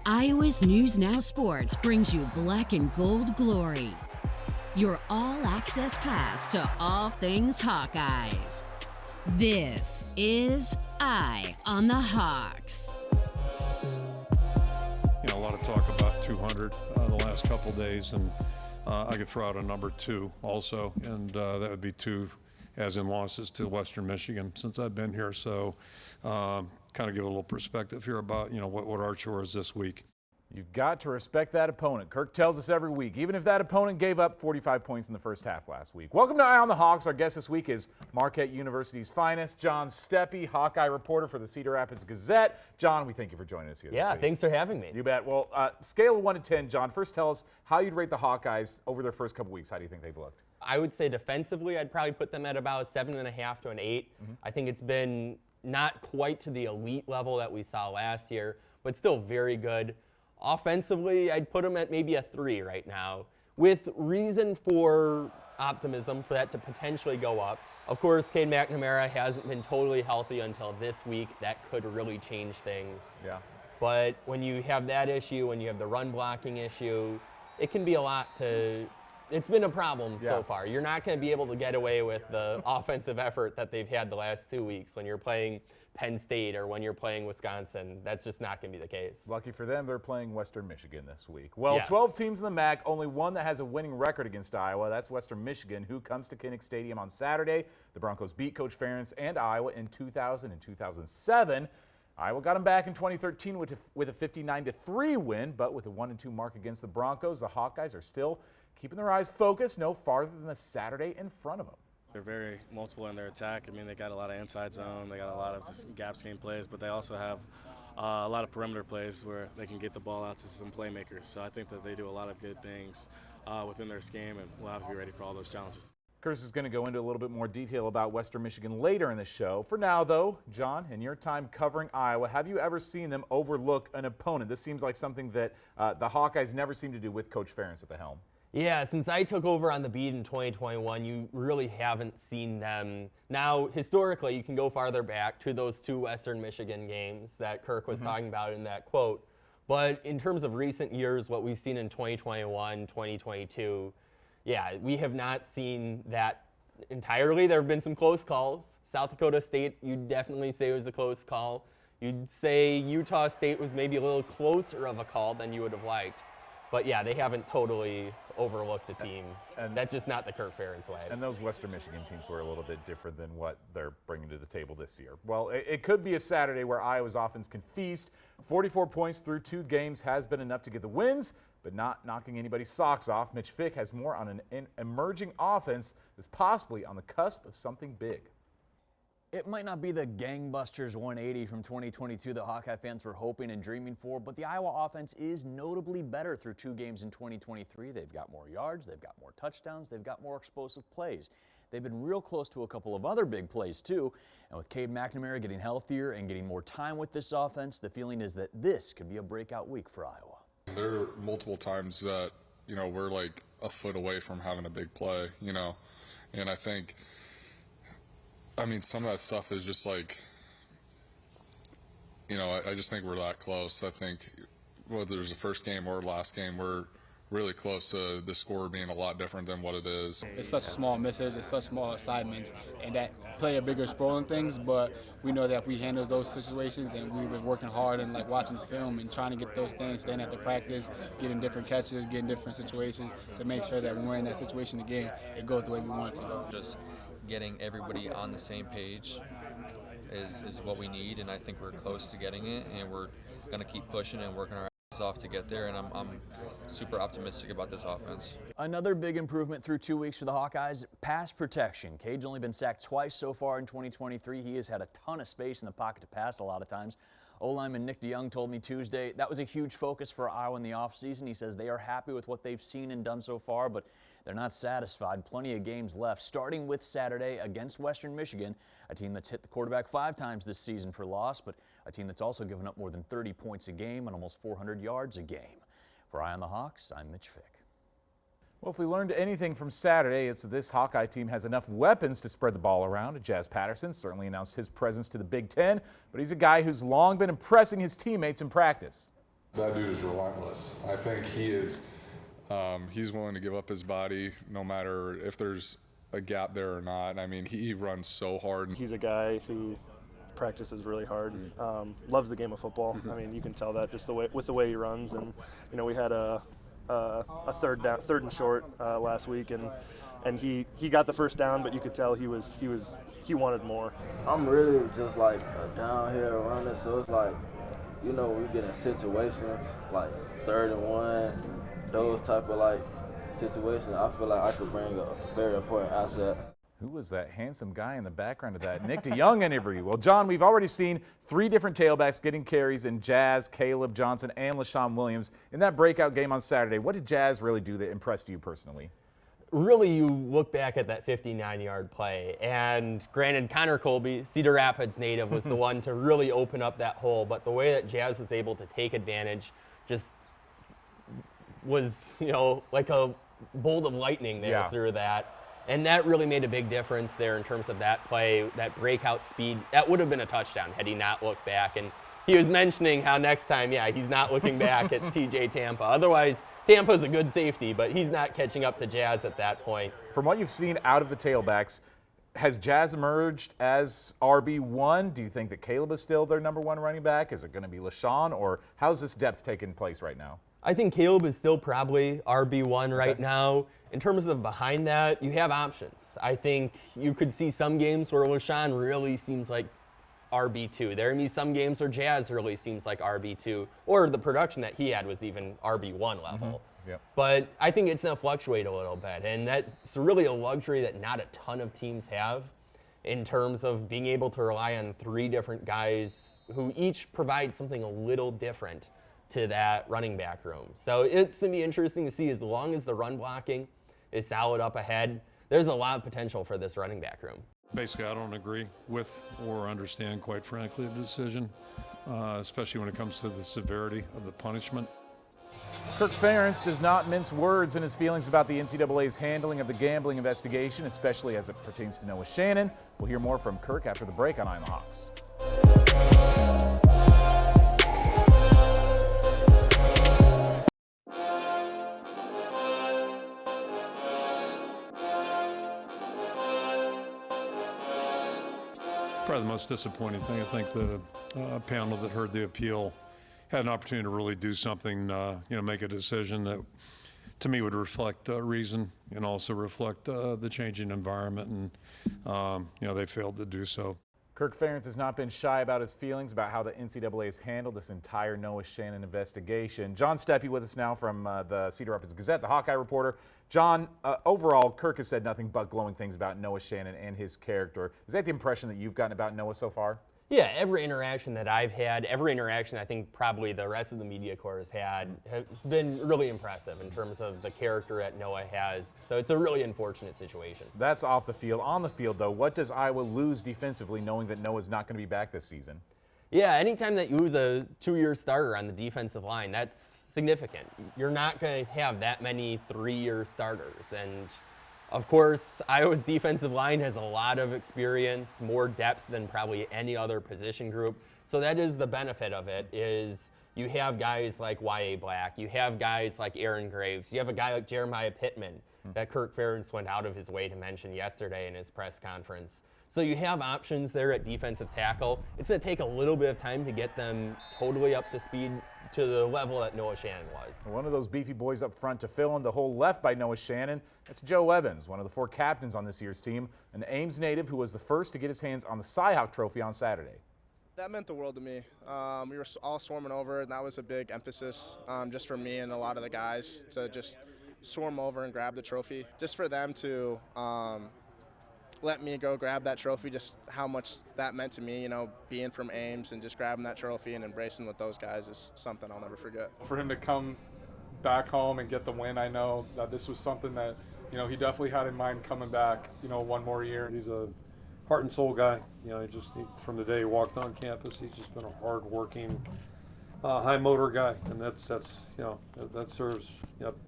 Iowa's News Now Sports brings you Black and Gold Glory, your all-access pass to all things Hawkeyes. This is Eye on the Hawks. You know, a lot of talk about 200 the last couple of days, and I could throw out a number 2 also, and that would be 2 as in losses to Western Michigan since I've been here. So kind of give a little perspective here about, you know, what our chore is this week. You've got to respect that opponent. Kirk tells us every week, even if that opponent gave up 45 points in the first half last week. Welcome to Eye on the Hawks. Our guest this week is Marquette University's finest, John Steppe, Hawkeye reporter for the Cedar Rapids Gazette. John, we thank you for joining us here this week. Thanks for having me. You bet. Well, scale of 1 to 10, John, first tell us how you'd rate the Hawkeyes over their first couple weeks. How do you think they've looked? I would say defensively, I'd probably put them at about a 7.5 to an 8. I think it's been not quite to the elite level that we saw last year, but still very good. Offensively, I'd put them at maybe a 3 right now, with reason for optimism for that to potentially go up. Of course, Cade McNamara hasn't been totally healthy until this week. That could really change things. Yeah. But when you have that issue, when you have the run blocking issue, it can be a lot to... It's been a problem so far. You're not going to be able to get away with the offensive effort that they've had the last 2 weeks when you're playing Penn State or when you're playing Wisconsin. That's just not going to be the case. Lucky for them, they're playing Western Michigan this week. Well, Yes. 12 teams in the MAC, only one that has a winning record against Iowa. That's Western Michigan, who comes to Kinnick Stadium on Saturday. The Broncos beat Coach Ferentz and Iowa in 2000 and 2007. Iowa got them back in 2013 with a 59-3 win, but with a 1-2 mark against the Broncos, the Hawkeyes are still keeping their eyes focused no farther than the Saturday in front of them. They're very multiple in their attack. I mean, they got a lot of inside zone, they got a lot of just gap scheme plays, but they also have a lot of perimeter plays where they can get the ball out to some playmakers. So I think that they do a lot of good things within their scheme, and we'll have to be ready for all those challenges. Curtis is going to go into a little bit more detail about Western Michigan later in the show. For now, though, John, in your time covering Iowa, have you ever seen them overlook an opponent? This seems like something that the Hawkeyes never seem to do with Coach Ferentz at the helm. Yeah, since I took over on the beat in 2021, you really haven't seen them. Now, historically, you can go farther back to those 2 Western Michigan games that Kirk was talking about in that quote. But in terms of recent years, what we've seen in 2021, 2022, yeah, we have not seen that entirely. There have been some close calls. South Dakota State, you'd definitely say it was a close call. You'd say Utah State was maybe a little closer of a call than you would have liked. But yeah, they haven't totally overlooked a team. And that's just not the Kirk Ferentz way. And those Western Michigan teams were a little bit different than what they're bringing to the table this year. Well, it could be a Saturday where Iowa's offense can feast. 44 points through 2 games has been enough to get the wins, but not knocking anybody's socks off. Mitch Fick has more on an emerging offense that's possibly on the cusp of something big. It might not be the gangbusters 180 from 2022 that Hawkeye fans were hoping and dreaming for, but the Iowa offense is notably better through 2 games in 2023. They've got more yards, they've got more touchdowns, they've got more explosive plays. They've been real close to a couple of other big plays too, and with Cade McNamara getting healthier and getting more time with this offense, the feeling is that this could be a breakout week for Iowa. There are multiple times that, you know, we're like a foot away from having a big play, you know, and I think, I mean, some of that stuff is just like, you know, I just think we're that close. I think whether it's the first game or last game, we're really close to the score being a lot different than what it is. It's such small misses, it's such small assignments, and that play a bigger role in things, but we know that if we handle those situations, and we've been working hard and like watching film and trying to get those things, staying after practice, getting different catches, getting different situations to make sure that when we're in that situation again, it goes the way we want it to go. Just getting everybody on the same page is what we need, and I think we're close to getting it, and we're going to keep pushing and working our asses off to get there, and I'm super optimistic about this offense. Another big improvement through 2 weeks for the Hawkeyes, pass protection. Cade's only been sacked twice so far in 2023. He has had a ton of space in the pocket to pass a lot of times. O-lineman Nick DeYoung told me Tuesday that was a huge focus for Iowa in the offseason. He says they are happy with what they've seen and done so far, but they're not satisfied. Plenty of games left, starting with Saturday against Western Michigan, a team that's hit the quarterback 5 times this season for loss, but a team that's also given up more than 30 points a game and almost 400 yards a game. For Eye on the Hawks, I'm Mitch Fick. Well, if we learned anything from Saturday, it's that this Hawkeye team has enough weapons to spread the ball around. Jazz Patterson certainly announced his presence to the Big Ten, but he's a guy who's long been impressing his teammates in practice. That dude is relentless. I think he is. He's willing to give up his body no matter if there's a gap there or not. I mean, he runs so hard. He's a guy who practices really hard, loves the game of football. I mean, you can tell that just with the way he runs. And you know, we had a third and short last week, and he got the first down, but you could tell he wanted more. I'm really just like a downhill runner, so it's like, you know, we get in situations like 3rd and 1, those type of like situations. I feel like I could bring a very important asset. Who was that handsome guy in the background of that Nick DeYoung interview? Well, John, we've already seen 3 different tailbacks getting carries in Jazz, Caleb Johnson, and LaShawn Williams. In that breakout game on Saturday, what did Jazz really do that impressed you personally? Really, you look back at that 59-yard play, and granted, Connor Colby, Cedar Rapids native, was the one to really open up that hole, but the way that Jazz was able to take advantage just was, you know, like a bolt of lightning there through that. And that really made a big difference there in terms of that play, that breakout speed. That would have been a touchdown had he not looked back. And he was mentioning how next time, he's not looking back at TJ Tampa. Otherwise, Tampa's a good safety, but he's not catching up to Jazz at that point. From what you've seen out of the tailbacks, has Jazz emerged as RB1? Do you think that Caleb is still their #1 running back? Is it going to be LaShawn, or how's this depth taking place right now? I think Caleb is still probably RB1 right now. In terms of behind that, you have options. I think you could see some games where LaShawn really seems like RB2. There may be some games where Jazz really seems like RB2, or the production that he had was even RB1 level. But I think it's going to fluctuate a little bit, and that's really a luxury that not a ton of teams have in terms of being able to rely on 3 different guys who each provide something a little different to that running back room. So it's going to be interesting to see. As long as the run blocking is solid up ahead, there's a lot of potential for this running back room. Basically, I don't agree with or understand, quite frankly, the decision, especially when it comes to the severity of the punishment. Kirk Ferentz does not mince words in his feelings about the NCAA's handling of the gambling investigation, especially as it pertains to Noah Shannon. We'll hear more from Kirk after the break on Eye on the Hawks. Probably the most disappointing thing, I think the panel that heard the appeal had an opportunity to really do something, make a decision that to me would reflect reason and also reflect the changing environment, and they failed to do so. Kirk Ferentz has not been shy about his feelings about how the NCAA has handled this entire Noah Shannon investigation. John Steppe with us now from the Cedar Rapids Gazette, the Hawkeye reporter. John, overall, Kirk has said nothing but glowing things about Noah Shannon and his character. Is that the impression that you've gotten about Noah so far? Yeah, every interaction that I've had, every interaction I think probably the rest of the media corps has had, has been really impressive in terms of the character that Noah has. So it's a really unfortunate situation. That's off the field. On the field, though, what does Iowa lose defensively knowing that Noah's not going to be back this season? Yeah, anytime that you lose a 2-year starter on the defensive line, that's significant. You're not going to have that many 3-year starters. And of course, Iowa's defensive line has a lot of experience, more depth than probably any other position group. So that is the benefit of it, is you have guys like Y.A. Black, you have guys like Aaron Graves, you have a guy like Jeremiah Pittman that Kirk Ferentz went out of his way to mention yesterday in his press conference. So you have options there at defensive tackle. It's going to take a little bit of time to get them totally up to speed to the level that Noah Shannon was. One of those beefy boys up front to fill in the hole left by Noah Shannon, that's Joe Evans, one of the 4 captains on this year's team, an Ames native who was the first to get his hands on the Cy-Hawk trophy on Saturday. That meant the world to me. We were all swarming over, and that was a big emphasis just for me and a lot of the guys to just swarm over and grab the trophy. Just for them to let me go grab that trophy, just how much that meant to me, being from Ames and just grabbing that trophy and embracing with those guys is something I'll never forget. For him to come back home and get the win, I know that this was something that, he definitely had in mind coming back, 1 more year. He's a heart and soul guy. From the day he walked on campus, he's just been a hard-working, high motor guy, and that serves,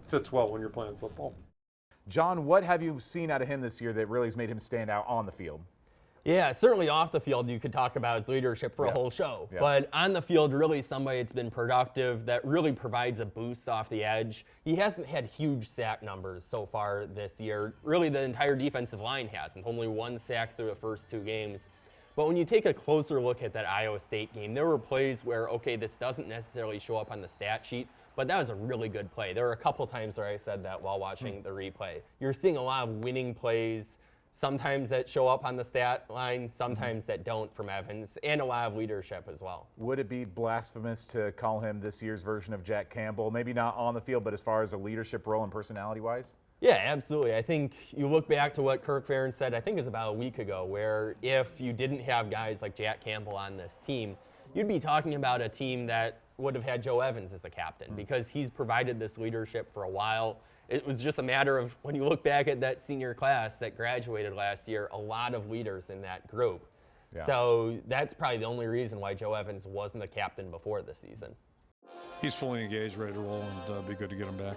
fits well when you're playing football. John, what have you seen out of him this year that really has made him stand out on the field? Yeah, certainly off the field you could talk about his leadership for a whole show. Yeah. But on the field, really somebody that's been productive, that really provides a boost off the edge. He hasn't had huge sack numbers so far this year. Really, the entire defensive line hasn't. Only 1 sack through the first 2 games. But when you take a closer look at that Iowa State game, there were plays where, okay, this doesn't necessarily show up on the stat sheet, but that was a really good play. There were a couple times where I said that while watching the replay. You're seeing a lot of winning plays, sometimes that show up on the stat line, sometimes that don't from Evans, and a lot of leadership as well. Would it be blasphemous to call him this year's version of Jack Campbell? Maybe not on the field, but as far as a leadership role and personality-wise? Yeah, absolutely. I think you look back to what Kirk Ferentz said, I think it was about a week ago, where if you didn't have guys like Jack Campbell on this team, you'd be talking about a team that would have had Joe Evans as the captain because he's provided this leadership for a while. It was just a matter of, when you look back at that senior class that graduated last year, a lot of leaders in that group. Yeah. So that's probably the only reason why Joe Evans wasn't the captain before the season. He's fully engaged, ready to roll, and be good to get him back.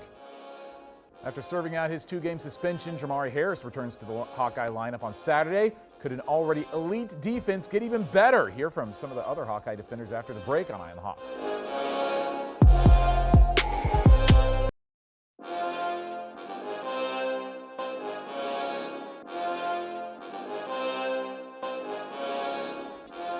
After serving out his 2-game suspension, Jamari Harris returns to the Hawkeye lineup on Saturday. Could an already elite defense get even better? Hear from some of the other Hawkeye defenders after the break on Eye on the Hawks.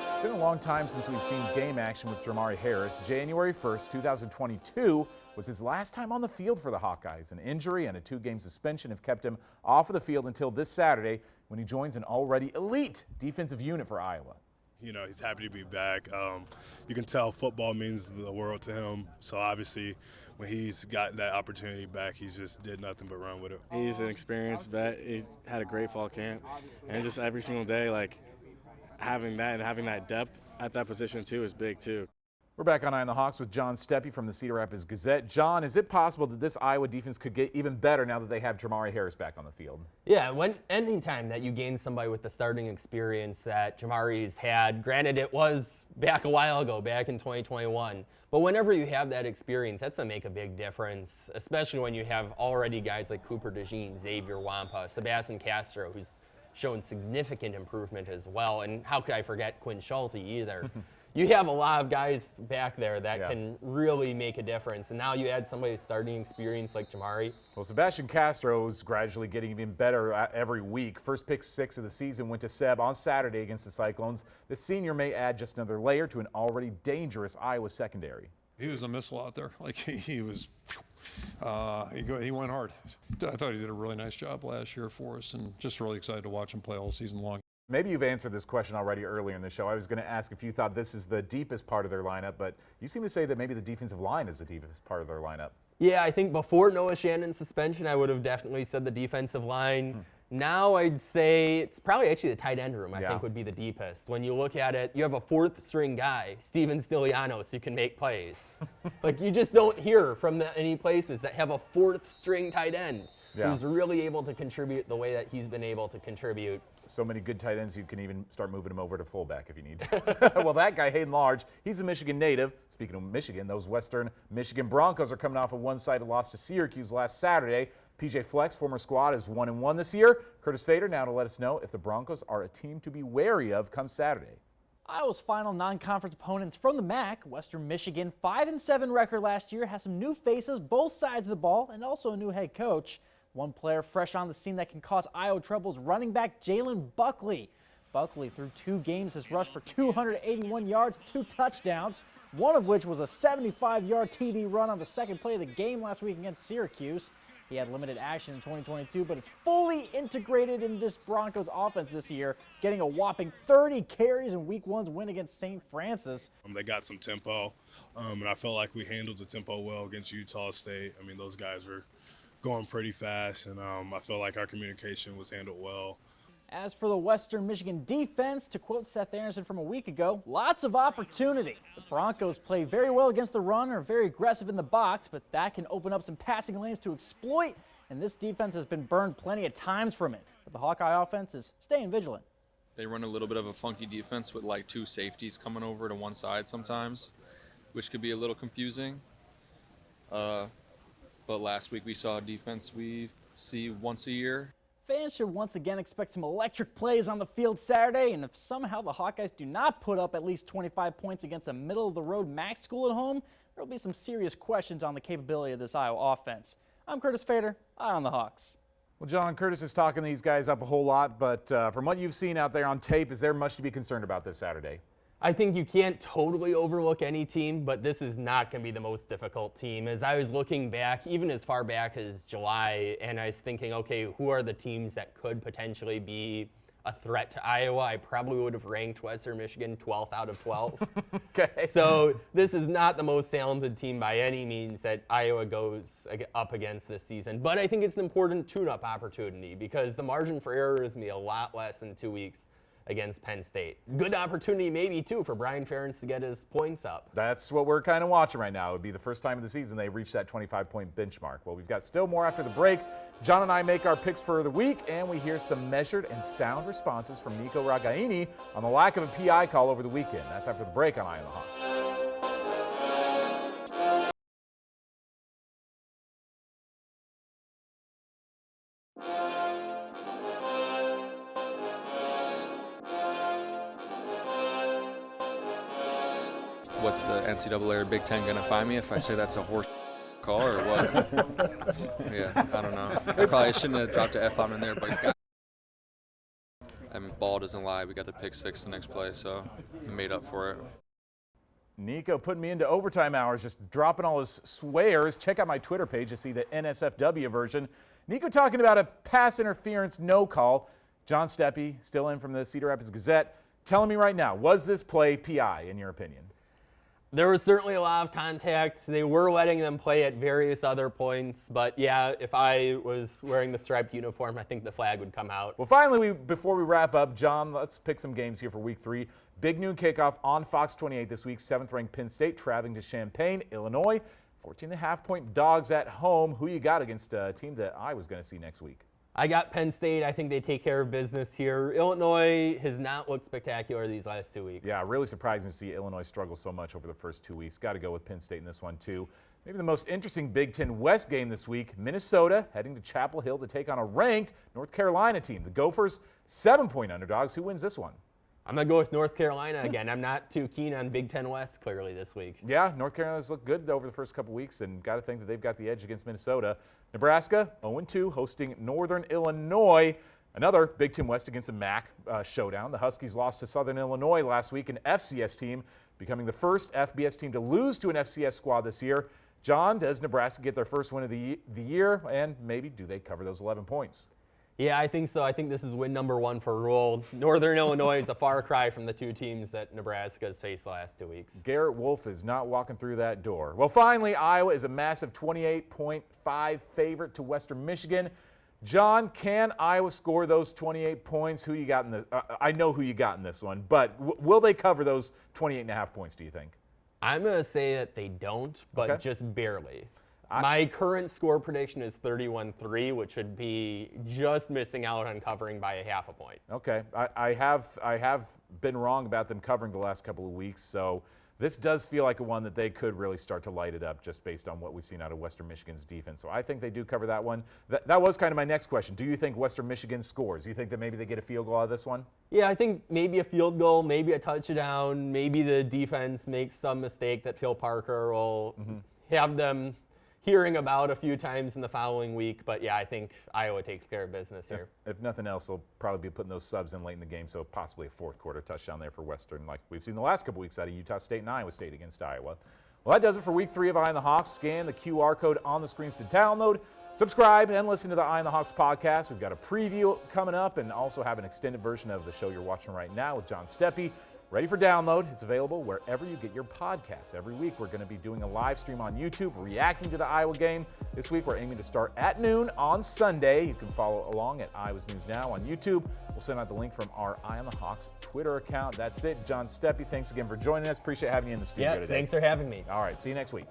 It's been a long time since we've seen game action with Jamari Harris. January 1st, 2022 was his last time on the field for the Hawkeyes. An injury and a 2-game suspension have kept him off of the field until this Saturday when he joins an already elite defensive unit for Iowa. You know, he's happy to be back. You can tell football means the world to him. So obviously when he's gotten that opportunity back, he's just did nothing but run with it. He's an experienced vet. He's had a great fall camp. And just every single day, like, having that and having that depth at that position too is big too. We're back on Eye on the Hawks with John Steppe from the Cedar Rapids Gazette. John, is it possible that this Iowa defense could get even better now that they have Jamari Harris back on the field? Yeah, anytime that you gain somebody with the starting experience that Jamari's had, granted it was back a while ago, back in 2021, but whenever you have that experience, that's going to make a big difference, especially when you have already guys like Cooper DeJean, Xavier Wampa, Sebastian Castro, who's shown significant improvement as well. And how could I forget Quinn Schulte either? You have a lot of guys back there that can really make a difference. And now you add somebody with starting experience like Jamari. Well, Sebastian Castro is gradually getting even better every week. First pick 6 of the season went to Seb on Saturday against the Cyclones. The senior may add just another layer to an already dangerous Iowa secondary. He was a missile out there. Like he was, he went hard. I thought he did a really nice job last year for us, and just really excited to watch him play all season long. Maybe you've answered this question already earlier in the show. I was going to ask if you thought this is the deepest part of their lineup, but you seem to say that maybe the defensive line is the deepest part of their lineup. Yeah, I think before Noah Shannon's suspension, I would have definitely said the defensive line. Now I'd say it's probably actually the tight end room I think would be the deepest. When you look at it, you have a 4th string guy, Steven Stilianos, who can make plays. Like, you just don't hear from any places that have a 4th string tight end who's really able to contribute the way that he's been able to contribute. So many good tight ends, you can even start moving him over to fullback if you need to. Well, that guy, Hayden Large, he's a Michigan native. Speaking of Michigan, those Western Michigan Broncos are coming off a one-sided loss to Syracuse last Saturday. PJ Fleck's former squad is 1-1 this year. Curtis Fader now to let us know if the Broncos are a team to be wary of come Saturday. Iowa's final non-conference opponents from the MAC, Western Michigan, 5-7 record last year, has some new faces both sides of the ball and also a new head coach. One player fresh on the scene that can cause Iowa troubles, running back Jalen Buckley. Buckley, through 2 games, has rushed for 281 yards, 2 touchdowns, one of which was a 75-yard TD run on the second play of the game last week against Syracuse. He had limited action in 2022, but is fully integrated in this Broncos offense this year, getting a whopping 30 carries in Week 1's win against St. Francis. They got some tempo, and I felt like we handled the tempo well against Utah State. I mean, those guys were going pretty fast, and I felt like our communication was handled well. As for the Western Michigan defense, to quote Seth Aronson from a week ago, lots of opportunity. The Broncos play very well against the run, are very aggressive in the box, but that can open up some passing lanes to exploit, and this defense has been burned plenty of times from it. But the Hawkeye offense is staying vigilant. They run a little bit of a funky defense with like 2 safeties coming over to one side sometimes, which could be a little confusing. But last week we saw a defense we see once a year. Fans should once again expect some electric plays on the field Saturday, and if somehow the Hawkeyes do not put up at least 25 points against a middle-of-the-road MAC school at home, there will be some serious questions on the capability of this Iowa offense. I'm Curtis Fader, Eye on the Hawks. Well, John, Curtis is talking these guys up a whole lot, but from what you've seen out there on tape, is there much to be concerned about this Saturday? I think you can't totally overlook any team, but this is not going to be the most difficult team. As I was looking back, even as far back as July, and I was thinking, okay, who are the teams that could potentially be a threat to Iowa? I probably would have ranked Western Michigan 12th out of 12. Okay. So this is not the most talented team by any means that Iowa goes up against this season. But I think it's an important tune-up opportunity because the margin for error is going to be a lot less in 2 weeks against Penn State. Good opportunity maybe too for Brian Ferentz to get his points up. That's what we're kind of watching right now. It would be the first time of the season they reach that 25-point benchmark. Well, we've got still more after the break. John and I make our picks for the week, and we hear some measured and sound responses from Nico Ragaini on the lack of a PI call over the weekend. That's after the break on Eye on the Hawks. What's the NCAA or Big Ten going to find me if I say that's a horse call or what? Yeah, I don't know. I probably shouldn't have dropped an F-bomb in there, but I mean, ball doesn't lie. We got the pick six the next play, so we made up for it. Nico putting me into overtime hours, just dropping all his swears. Check out my Twitter page to see the NSFW version. Nico talking about a pass interference no call. John Steppe, still in from the Cedar Rapids Gazette, telling me right now, was this play PI in your opinion? There was certainly a lot of contact. They were letting them play at various other points, but yeah, if I was wearing the striped uniform, I think the flag would come out. Well, finally, before we wrap up, John, let's pick some games here for week 3. Big noon kickoff on Fox 28 this week. 7th-ranked Penn State traveling to Champaign, Illinois. 14.5-point dogs at home. Who you got against a team that I was going to see next week? I got Penn State. I think they take care of business here. Illinois has not looked spectacular these last 2 weeks. Yeah, really surprising to see Illinois struggle so much over the first 2 weeks. Got to go with Penn State in this one, too. Maybe the most interesting Big Ten West game this week, Minnesota heading to Chapel Hill to take on a ranked North Carolina team. The Gophers, 7-point underdogs. Who wins this one? I'm going to go with North Carolina again. I'm not too keen on Big Ten West clearly this week. Yeah, North Carolina's looked good over the first couple weeks, and got to think that they've got the edge against Minnesota. Nebraska, 0-2, hosting Northern Illinois. Another Big Ten West against a MAC showdown. The Huskies lost to Southern Illinois last week, an FCS team, becoming the first FBS team to lose to an FCS squad this year. John, does Nebraska get their first win of the year, and maybe do they cover those 11 points? Yeah, I think so. I think this is win number 1 for Rule. Northern Illinois is a far cry from the 2 teams that Nebraska has faced the last 2 weeks. Garrett Wolf is not walking through that door. Well, finally, Iowa is a massive 28.5 favorite to Western Michigan. John, can Iowa score those 28 points? Who you got in the? I know who you got in this one, but will they cover those 28.5 points, do you think? I'm going to say that they don't, but Okay. just barely. My current score prediction is 31-3, which would be just missing out on covering by a half a point. Okay, I have been wrong about them covering the last couple of weeks, so this does feel like a one that they could really start to light it up just based on what we've seen out of Western Michigan's defense. So I think they do cover that one. That was kind of my next question. Do you think Western Michigan scores? Do you think that maybe they get a field goal out of this one? Yeah, I think maybe a field goal, maybe a touchdown, maybe the defense makes some mistake that Phil Parker will have them hearing about a few times in the following week. But yeah, I think Iowa takes care of business here. If nothing else, they'll probably be putting those subs in late in the game, so possibly a fourth quarter touchdown there for Western, like we've seen the last couple weeks out of Utah State and Iowa State against Iowa. Well, that does it for week 3 of Eye on the Hawks. Scan the QR code on the screens to download, subscribe, and listen to the Eye on the Hawks podcast. We've got a preview coming up and also have an extended version of the show you're watching right now with John Steppe. Ready for download. It's available wherever you get your podcasts. Every week we're going to be doing a live stream on YouTube, reacting to the Iowa game. This week we're aiming to start at noon on Sunday. You can follow along at Iowa's News Now on YouTube. We'll send out the link from our Eye on the Hawks Twitter account. That's it. John Steppe, thanks again for joining us. Appreciate having you in the studio today. Thanks for having me. All right, see you next week.